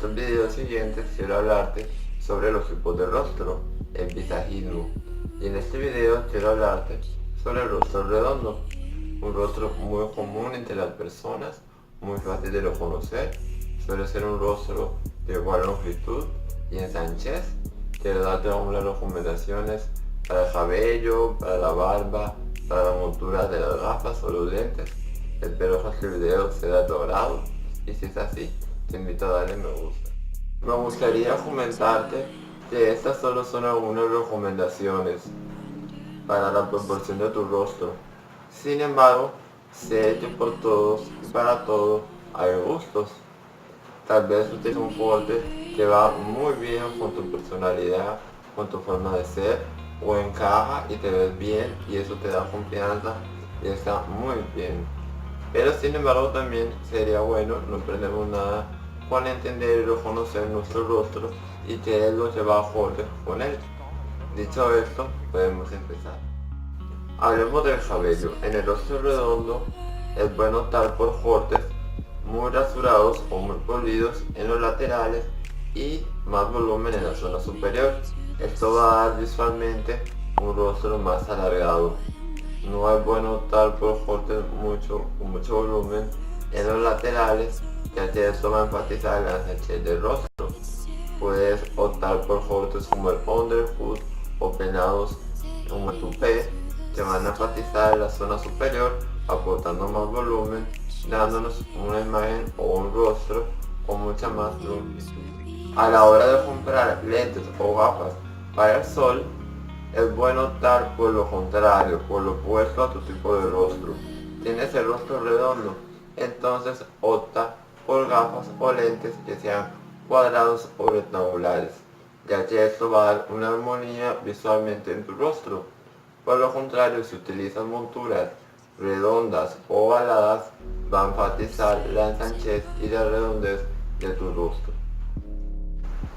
estos videos siguientes quiero hablarte sobre los tipos de rostro, el visajismo. Y en este video quiero hablarte sobre el rostro redondo, un rostro muy común entre las personas, muy fácil de reconocer. Suele ser un rostro de igual longitud y ensanchez. Quiero darte algunas recomendaciones para el cabello, para la barba, para la montura de las gafas o los lentes. Espero que este video sea de tu agrado y si es así, te invito a darle me gusta. Me gustaría comentarte que estas solo son algunas recomendaciones para la proporción de tu rostro. Sin embargo, sé que por todos y para todo hay gustos. Tal vez tú tienes un corte que va muy bien con tu personalidad, con tu forma de ser, o encaja y te ves bien y eso te da confianza y está muy bien. Pero sin embargo también sería bueno, no perdemos nada con entender y reconocer nuestro rostro y que es lo que va acorde con él. Dicho esto, podemos empezar. Hablemos del cabello. En el rostro redondo es bueno optar por cortes muy rasurados o muy polidos en los laterales y más volumen en la zona superior. Esto va a dar visualmente un rostro más alargado. No es bueno optar por cortes con mucho volumen en los laterales, ya que esto va a enfatizar la ensanchez del rostro. Puedes optar por cortes como el undercut o peinados como el tupé, que van a enfatizar la zona superior, aportando más volumen, dándonos una imagen o un rostro con mucha más longitud. A la hora de comprar lentes o gafas para el sol, es bueno optar por lo contrario, por lo opuesto a tu tipo de rostro. Tienes el rostro redondo, entonces opta por gafas o lentes que sean cuadrados o rectangulares, ya que esto va a dar una armonía visualmente en tu rostro. Por lo contrario, si utilizas monturas redondas o ovaladas, va a enfatizar la ensanchez y la redondez de tu rostro.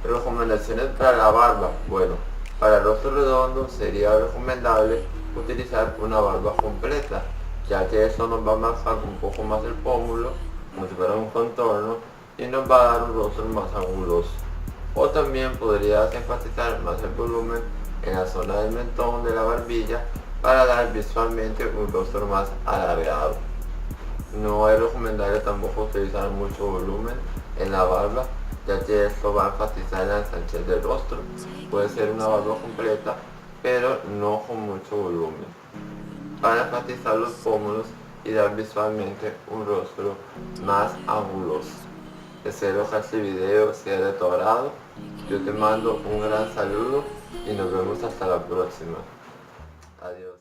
Recomendaciones para la barba. Bueno, para el rostro redondo sería recomendable utilizar una barba completa, ya que eso nos va a marcar un poco más el pómulo, como si fuera un contorno, y nos va a dar un rostro más anguloso. O también podrías enfatizar más el volumen en la zona del mentón de la barbilla para dar visualmente un rostro más alargado. No es recomendable tampoco utilizar mucho volumen en la barba, ya que esto va a enfatizar la ensanchez del rostro. Puede ser una barba completa, pero no con mucho volumen, para enfatizar los pómulos y dar visualmente un rostro más anguloso. Espero que este video sea de tu agrado. Yo te mando un gran saludo y nos vemos hasta la próxima. Adiós.